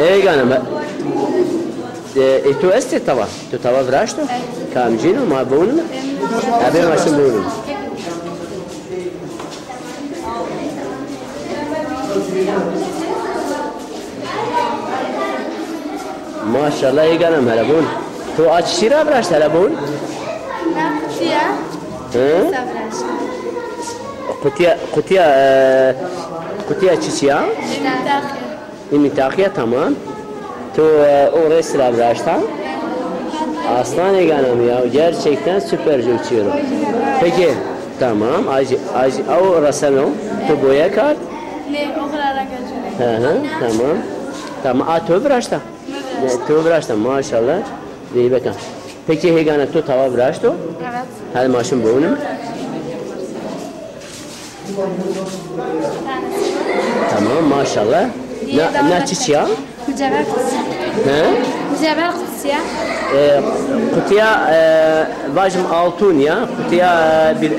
ايه تو است توا براشتو کام جینو ما بونم ابي ماشين بونم ما شاء الله يقنا هلبون تو اشيرا براشت هلبون قطية تشيا المنطقة تمام تو orası براشتا aslan eganım ya gerçekten süper uçuyorum. Peki tamam o rasano tu boya kart ne o kadar götürüyor. Tamam tu brashta maşallah iyi bakın. Peki hegana tu tava brashto Evet. hal maşın boğunu tamam maşallah ne çiçeği Mücevher kutusu. Mücevher kutusu ya. Kutuya vajim altun ya kutuya bir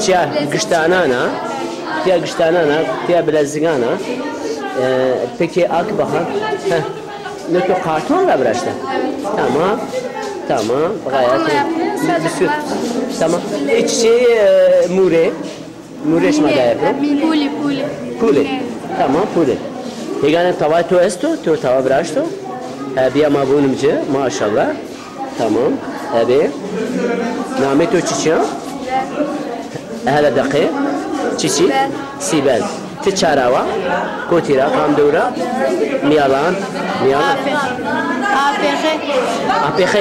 şey gıştanana kutuya bilezgana peki akbaha ne to karton var burası tamam gayet tamam içi mure şma da yapıyor puli tamam puli Hegane tava to esto, to tava brasto. Abi ama bunumcu, maşallah. Tamam. Abi. Namet o çiçeği. Hala dakika. Çiçi. Sibel. Tiçarava. Kotira, kamdura. Miyalan. APH.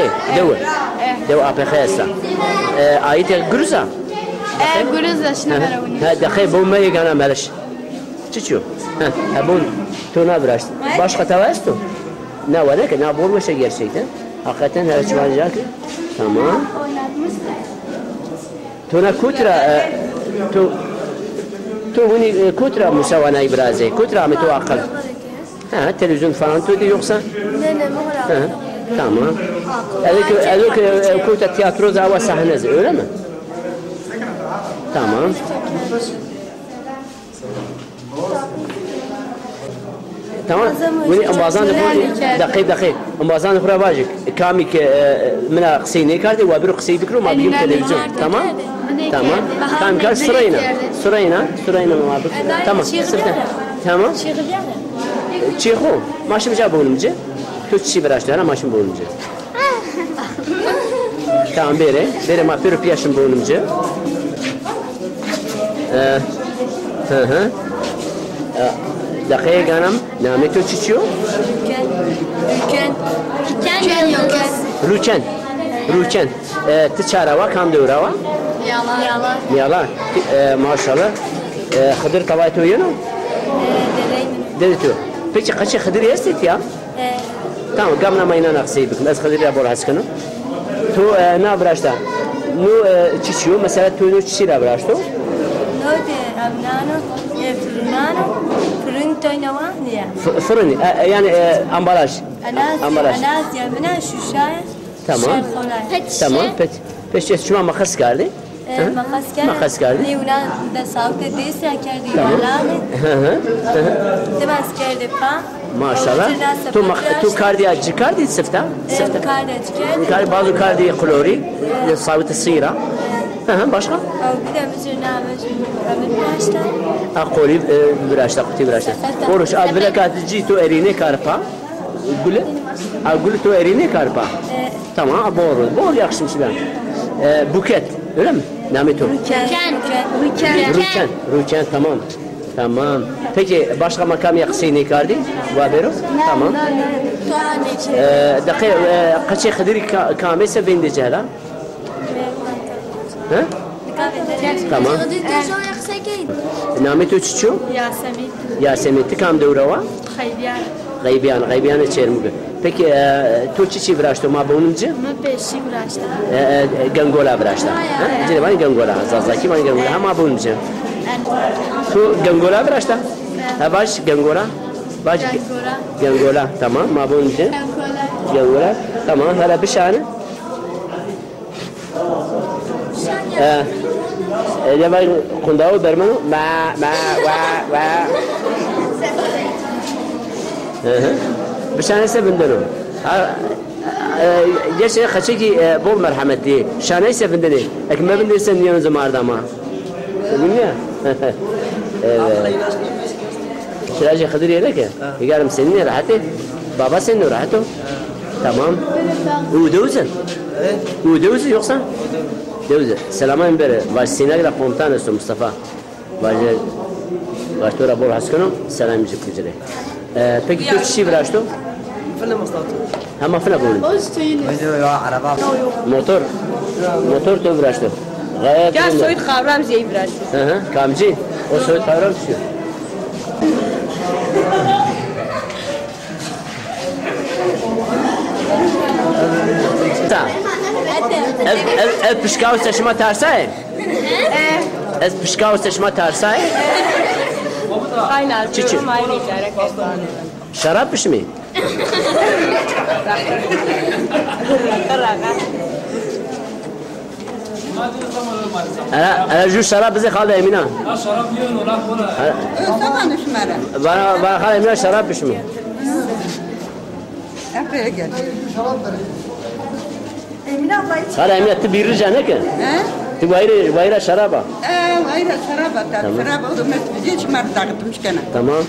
Dev APH esa. Ayet gruza. Gruza şunu verelim. Dakika bomba yegana meleş. Çiçeği. Habun. Tuna bıraktı. Başka tavastı. Ne var ki? Ne bulmuş gerçekten? Hakikaten her şey olacak. Tamam. Tuna kutra tu bunu kutra musavana ibrazi. Kutra mı tu akıl? Televizyon falan tu yoksa? Ne tamam. Elok kutra tiyatro zava sahnesi öyle mi? Tamam. تمام ولي أمازان دقيق أمازان خرا باجك كامي من قصيني كاردي وابرو قصي بكرو ما بيجي تلفزيون تمام كام كار سرينا ما بك تمام تمام شيخو ماشي مجاب بولمجي تشي براشته أنا ماشي بولمجي تمام بيري ما بيرو بياشم بولمجي دقيقة أنا نامتو تشيو روچن تشارا كم دورا يلا ما شاء الله خضر طبعتو ينو دلتو peki kaçı خضر يستيت يا tamam قامنا ما ينا نقصي بك بس خضر يا بورا هسكنو تو نا براشتا نو تشيو مثلا تو نو تشيرا براشتو نو دي أبنانو يفرنانو فرن يعني امبلاج انا زيمنا شوشايه tamam peki şuna makas geldi makas geldi ne ulan da sağlıkta değilse kerdi yuvarlanı demez kerdi pa maşallah tu kardiya çıkardı sıfta kardiya bazı kardiya klori sağlıkta sıyra başka bir de mesela أقولي براشتا قتي براشتا وروش أدبلا كاتجي تو إريني كاربا أقول تو إريني كاربا tamam bor yakışım ben buket öyle mi nameto ruken tamam peki başka makam yaksini kardi vabero tamam dakika kaçı khadiri kamese bende cehla tamam nameto çiço Yasemin tikam durawa غيبيان تشيرمك peki tu çiçi braşto ma bununcu peşi braşta gangola braşta jere bani gangola zazaki bani gangola ama bununcu tu gangola braşta ha baş gangola baş gangola tamam ma bununcu gangola tamam hala bir şane ya ben kundağı bermanu ma wa بشانه سفندنو gerçi kaçı ki bol merhametli şanay sefindini ekme bindirsen niye zamarda ama bilmiyor evet şiracı Hıdır yere ki yiyelim seninle rahatı baba seninle rahatı tamam uduzun uduzun yoksa uduzun selamen beri var sinagla pontanesu Mustafa var tora bol haskano selam cip kujere peki tu çiğ bıraktın فيلم مصطفى هم فينا بقول موتور موتور تو براشتو غاية Gel soyut kavram zeyi biraz. كامجي o soyut kavram şu تا el pişkav seçme tersay el pişkav seçme tersay Aynen. Çiçi. Aynı işlere kestane. şarap pişmi أنا جو شراب بزي خالد يمينا شراب يون ولا كولا بنا خالد يمينا شراب بشمي خالد يمينا تبي رجع نك تبي ويرا شرابة غير شرابة شرابة وما تجيش ما بتاعت مش كنا تمام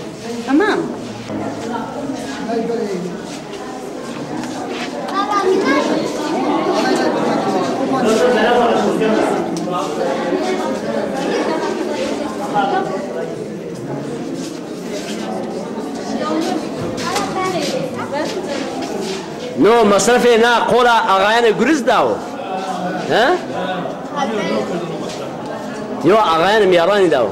تمام نو مصرفي نا قولا أغاني جرز داو ها يو أغاني ميراني داو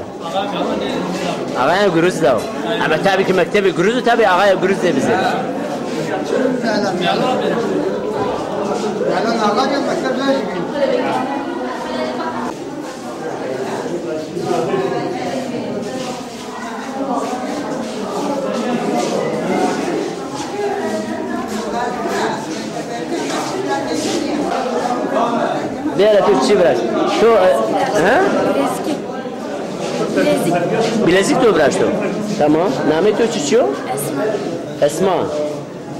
أغاني جرز داو أما تابي كمكتبي جرز تابي أغاني جرز ده بزين Değerli Türkçe biraz. Şu ha? Bilezik de biraz şu. Tamam. Name Türkçe şu? Esma.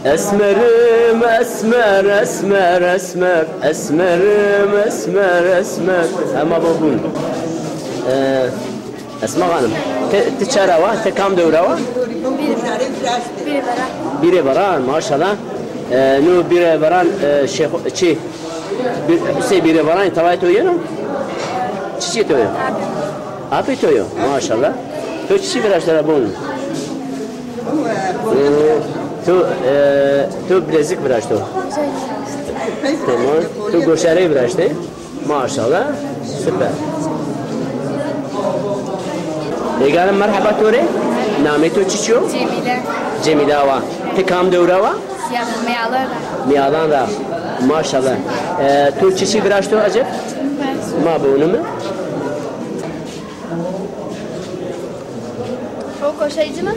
Esmerim esmer esmer esmer esmerim esmer esmer ama babun. Esma Hanım. Tiçara var, tekam devra var. Biri varan maşallah. Nu biri varan şeyh çi. Hüseyin biri varan tavayı toyuyor. Çiçeği toyuyor. Abi toyuyor maşallah. Tu çiçeği biraz daha bun. Tu bilezik biraz tu. Tamam. Tu goşarı biraz tu. Maşallah. Süper. Egalim merhaba tore. Name tu çiçeği? Cemile. Cemile var. Tekam devra var? Ya Miyalar. Miyadan da. Maşallah. Tu çiçeği biraz tu acaba? Ma bunu mu? O koşayıcı mı?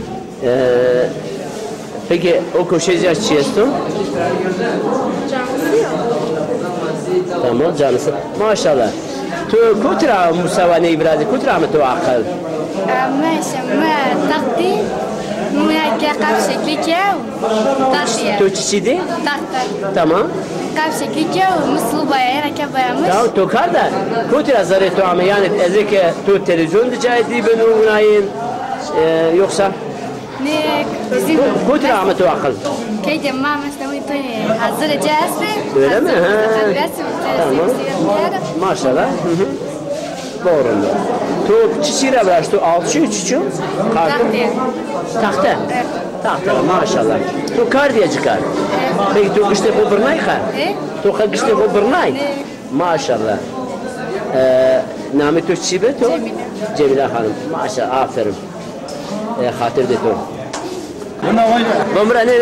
Peki o koşacağız çiğestim. Canlısı yok. Tamam canlısı. Maşallah. Tu kutra musavane ibradi kutra mı tu akıl? ماشي ما تغطي ما كقاب شكلي كاو تغطية Tu çiçeği تغطي tamam. قاب شكلي كاو مثل بايا كبايا مش Tamam tu karda. Kutra zarı tu ama yani ezek tu televizyon dicaydi ben oynayın yoksa نيك bizim kutra ama tu akıl. كي جماعة مستوي طي حضر جاهزة Öyle mi? Ha. Tamam. Maşallah. Doğru. Tu çiçeğe bırak tu alçı çiçeği. Kartı. Tahta. Evet. Tahta maşallah. Tu kar diye çıkar. Peki tu işte bu bırnay kar. Tu işte bu bırnay. Maşallah. Name tu çiçeği tu? Cemile Hanım. Maşallah aferin. Hatır de tu. Bumra ne?